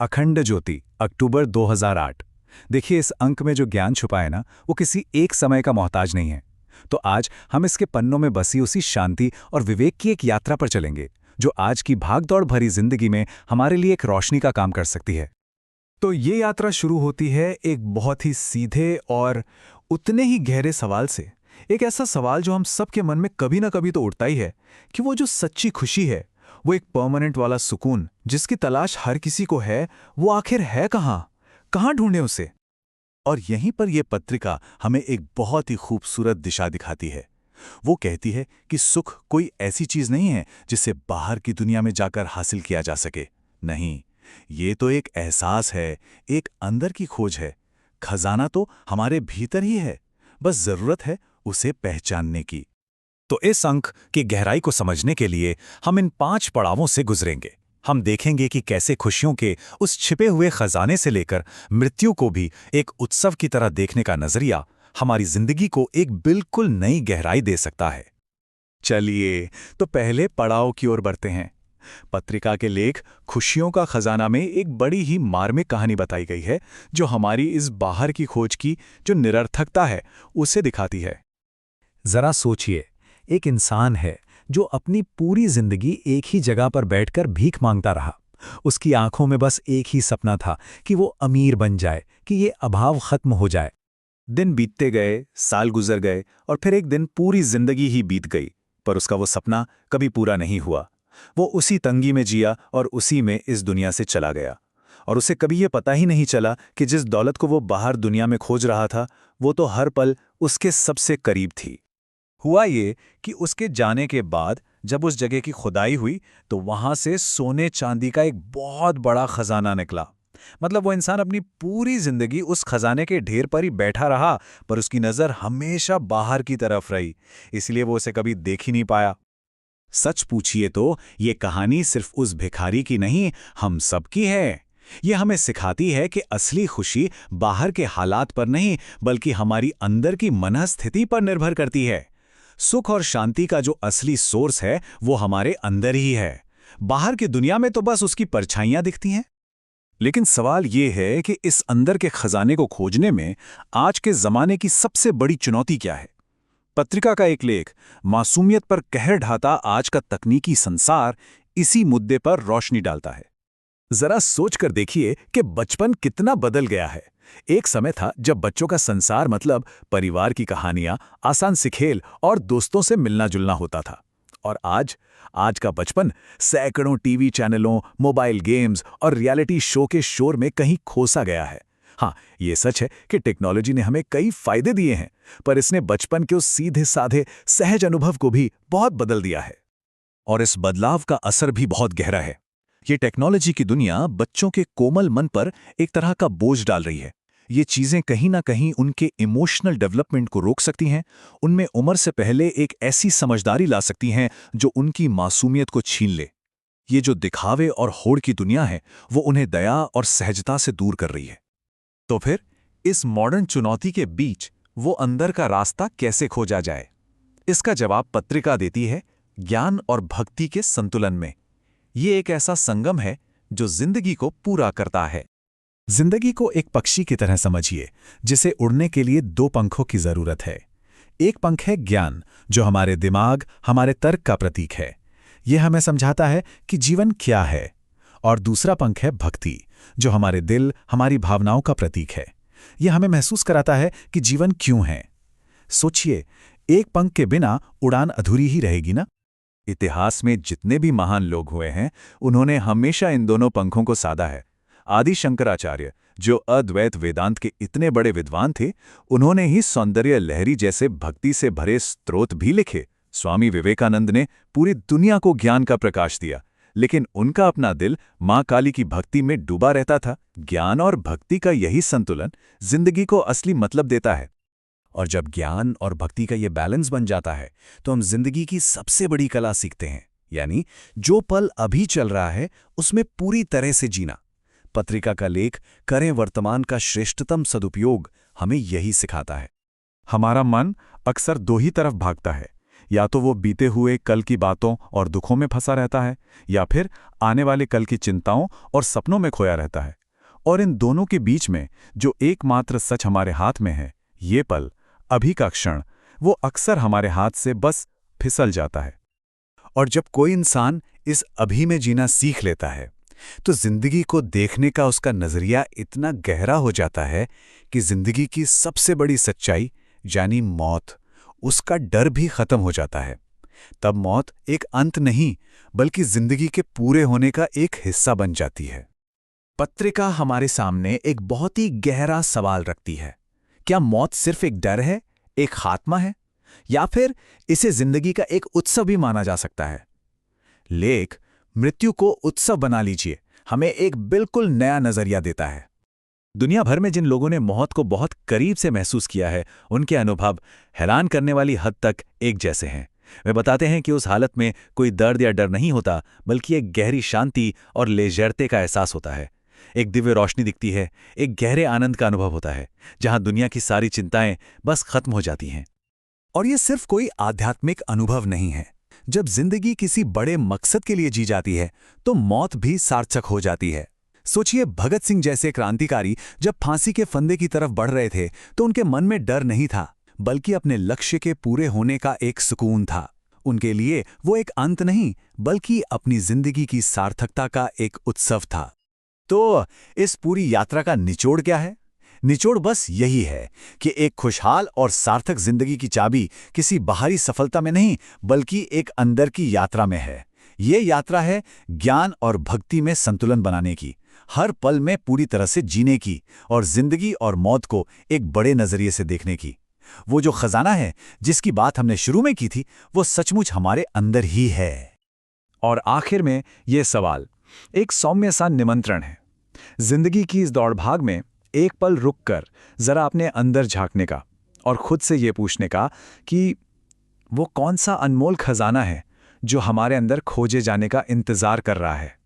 अखंड ज्योति, अक्टूबर 2008। देखिए, इस अंक में जो ज्ञान छुपा है ना, वो किसी एक समय का मोहताज नहीं है। तो आज हम इसके पन्नों में बसी उसी शांति और विवेक की एक यात्रा पर चलेंगे, जो आज की भागदौड़ भरी जिंदगी में हमारे लिए एक रोशनी का काम कर सकती है। तो ये यात्रा शुरू होती है एक बहुत ही सीधे और उतने ही गहरे सवाल से। एक ऐसा सवाल जो हम सबके मन में कभी ना कभी तो उठता ही है कि वो जो सच्ची खुशी है, वो एक परमानेंट वाला सुकून जिसकी तलाश हर किसी को है, वो आखिर है कहाँ? कहाँ ढूंढे उसे? और यहीं पर यह पत्रिका हमें एक बहुत ही खूबसूरत दिशा दिखाती है। वो कहती है कि सुख कोई ऐसी चीज नहीं है जिसे बाहर की दुनिया में जाकर हासिल किया जा सके। नहीं, ये तो एक एहसास है, एक अंदर की खोज है। खजाना तो हमारे भीतर ही है, बस जरूरत है उसे पहचानने की। तो इस अंक की गहराई को समझने के लिए हम इन 5 पड़ावों से गुजरेंगे। हम देखेंगे कि कैसे खुशियों के उस छिपे हुए खजाने से लेकर मृत्यु को भी एक उत्सव की तरह देखने का नजरिया हमारी जिंदगी को एक बिल्कुल नई गहराई दे सकता है। चलिए, तो पहले पड़ाव की ओर बढ़ते हैं। पत्रिका के लेख खुशियों का खजाना में एक बड़ी ही मार्मिक कहानी बताई गई है, जो हमारी इस बाहर की खोज की जो निरर्थकता है, उसे दिखाती है। जरा सोचिए, एक इंसान है जो अपनी पूरी जिंदगी एक ही जगह पर बैठकर भीख मांगता रहा। उसकी आंखों में बस एक ही सपना था कि वो अमीर बन जाए, कि ये अभाव खत्म हो जाए। दिन बीतते गए, साल गुजर गए और फिर एक दिन पूरी जिंदगी ही बीत गई, पर उसका वो सपना कभी पूरा नहीं हुआ। वो उसी तंगी में जिया और उसी में इस दुनिया से चला गया। और उसे कभी ये पता ही नहीं चला कि जिस दौलत को वो बाहर दुनिया में खोज रहा था, वो तो हर पल उसके सबसे करीब थी। हुआ ये कि उसके जाने के बाद जब उस जगह की खुदाई हुई तो वहां से सोने चांदी का एक बहुत बड़ा खजाना निकला। मतलब वो इंसान अपनी पूरी जिंदगी उस खजाने के ढेर पर ही बैठा रहा, पर उसकी नजर हमेशा बाहर की तरफ रही, इसलिए वो उसे कभी देख ही नहीं पाया। सच पूछिए तो ये कहानी सिर्फ उस भिखारी की नहीं, हम सबकी है। ये हमें सिखाती है कि असली खुशी बाहर के हालात पर नहीं, बल्कि हमारी अंदर की मनस्थिति पर निर्भर करती है। सुख और शांति का जो असली सोर्स है, वो हमारे अंदर ही है। बाहर की दुनिया में तो बस उसकी परछाइयां दिखती हैं। लेकिन सवाल ये है कि इस अंदर के खजाने को खोजने में आज के जमाने की सबसे बड़ी चुनौती क्या है? पत्रिका का एक लेख मासूमियत पर कहर ढाता आज का तकनीकी संसार इसी मुद्दे पर रोशनी डालता है। जरा सोच कर देखिए कि बचपन कितना बदल गया है। एक समय था जब बच्चों का संसार मतलब परिवार की कहानियां, आसान सी खेल और दोस्तों से मिलना जुलना होता था। और आज का बचपन सैकड़ों टीवी चैनलों, मोबाइल गेम्स और रियलिटी शो के शोर में कहीं खोसा गया है। हाँ, ये सच है कि टेक्नोलॉजी ने हमें कई फायदे दिए हैं, पर इसने बचपन के उस सीधे साधे सहज अनुभव को भी बहुत बदल दिया है। और इस बदलाव का असर भी बहुत गहरा है। ये टेक्नोलॉजी की दुनिया बच्चों के कोमल मन पर एक तरह का बोझ डाल रही है। ये चीजें कहीं ना कहीं उनके इमोशनल डेवलपमेंट को रोक सकती हैं, उनमें उम्र से पहले एक ऐसी समझदारी ला सकती हैं जो उनकी मासूमियत को छीन ले। ये जो दिखावे और होड़ की दुनिया है, वो उन्हें दया और सहजता से दूर कर रही है। तो फिर इस मॉडर्न चुनौती के बीच वो अंदर का रास्ता कैसे खोजा जाए? इसका जवाब पत्रिका देती है ज्ञान और भक्ति के संतुलन में। ये एक ऐसा संगम है जो जिंदगी को पूरा करता है। जिंदगी को एक पक्षी की तरह समझिए, जिसे उड़ने के लिए 2 पंखों की जरूरत है। एक पंख है ज्ञान, जो हमारे दिमाग, हमारे तर्क का प्रतीक है। यह हमें समझाता है कि जीवन क्या है। और दूसरा पंख है भक्ति, जो हमारे दिल, हमारी भावनाओं का प्रतीक है। यह हमें महसूस कराता है कि जीवन क्यों है। सोचिए, एक पंख के बिना उड़ान अधूरी ही रहेगी ना? इतिहास में जितने भी महान लोग हुए हैं, उन्होंने हमेशा इन दोनों पंखों को साधा है। आदि शंकराचार्य, जो अद्वैत वेदांत के इतने बड़े विद्वान थे, उन्होंने ही सौंदर्य लहरी जैसे भक्ति से भरे स्तोत्र भी लिखे। स्वामी विवेकानंद ने पूरी दुनिया को ज्ञान का प्रकाश दिया, लेकिन उनका अपना दिल मां काली की भक्ति में डूबा रहता था। ज्ञान और भक्ति का यही संतुलन जिंदगी को असली मतलब देता है। और जब ज्ञान और भक्ति का ये बैलेंस बन जाता है, तो हम जिंदगी की सबसे बड़ी कला सीखते हैं, यानी जो पल अभी चल रहा है उसमें पूरी तरह से जीना। पत्रिका का लेख करें वर्तमान का श्रेष्ठतम सदुपयोग हमें यही सिखाता है। हमारा मन अक्सर 2 ही तरफ भागता है, या तो वो बीते हुए कल की बातों और दुखों में फंसा रहता है, या फिर आने वाले कल की चिंताओं और सपनों में खोया रहता है। और इन दोनों के बीच में जो एकमात्र सच हमारे हाथ में है, ये पल, अभी का क्षण, वो अक्सर हमारे हाथ से बस फिसल जाता है। और जब कोई इंसान इस अभी में जीना सीख लेता है तो जिंदगी को देखने का उसका नजरिया इतना गहरा हो जाता है कि जिंदगी की सबसे बड़ी सच्चाई यानी मौत, उसका डर भी खत्म हो जाता है। तब मौत एक अंत नहीं बल्कि जिंदगी के पूरे होने का एक हिस्सा बन जाती है। पत्रिका हमारे सामने एक बहुत ही गहरा सवाल रखती है। क्या मौत सिर्फ एक डर है, एक खात्मा है, या फिर इसे जिंदगी का एक उत्सव भी माना जा सकता है? लेख मृत्यु को उत्सव बना लीजिए हमें एक बिल्कुल नया नजरिया देता है। दुनिया भर में जिन लोगों ने मौत को बहुत करीब से महसूस किया है, उनके अनुभव हैरान करने वाली हद तक एक जैसे हैं। वे बताते हैं कि उस हालत में कोई दर्द या डर नहीं होता, बल्कि एक गहरी शांति और लेजरते का एहसास होता है। एक दिव्य रोशनी दिखती है, एक गहरे आनंद का अनुभव होता है, जहां दुनिया की सारी चिंताएं बस खत्म हो जाती हैं। और ये सिर्फ कोई आध्यात्मिक अनुभव नहीं है। जब जिंदगी किसी बड़े मकसद के लिए जी जाती है तो मौत भी सार्थक हो जाती है। सोचिए, भगत सिंह जैसे क्रांतिकारी जब फांसी के फंदे की तरफ बढ़ रहे थे तो उनके मन में डर नहीं था, बल्कि अपने लक्ष्य के पूरे होने का एक सुकून था। उनके लिए वो एक अंत नहीं बल्कि अपनी जिंदगी की सार्थकता का एक उत्सव था। तो इस पूरी यात्रा का निचोड़ क्या है? निचोड़ बस यही है कि एक खुशहाल और सार्थक जिंदगी की चाबी किसी बाहरी सफलता में नहीं बल्कि एक अंदर की यात्रा में है। ये यात्रा है ज्ञान और भक्ति में संतुलन बनाने की, हर पल में पूरी तरह से जीने की और जिंदगी और मौत को एक बड़े नजरिए से देखने की। वो जो खजाना है जिसकी बात हमने शुरू में की थी, वो सचमुच हमारे अंदर ही है। और आखिर में ये सवाल एक सौम्य सा निमंत्रण है, जिंदगी की इस दौड़भाग में एक पल रुककर जरा अपने अंदर झांकने का और खुद से ये पूछने का कि वो कौन सा अनमोल खजाना है जो हमारे अंदर खोजे जाने का इंतजार कर रहा है।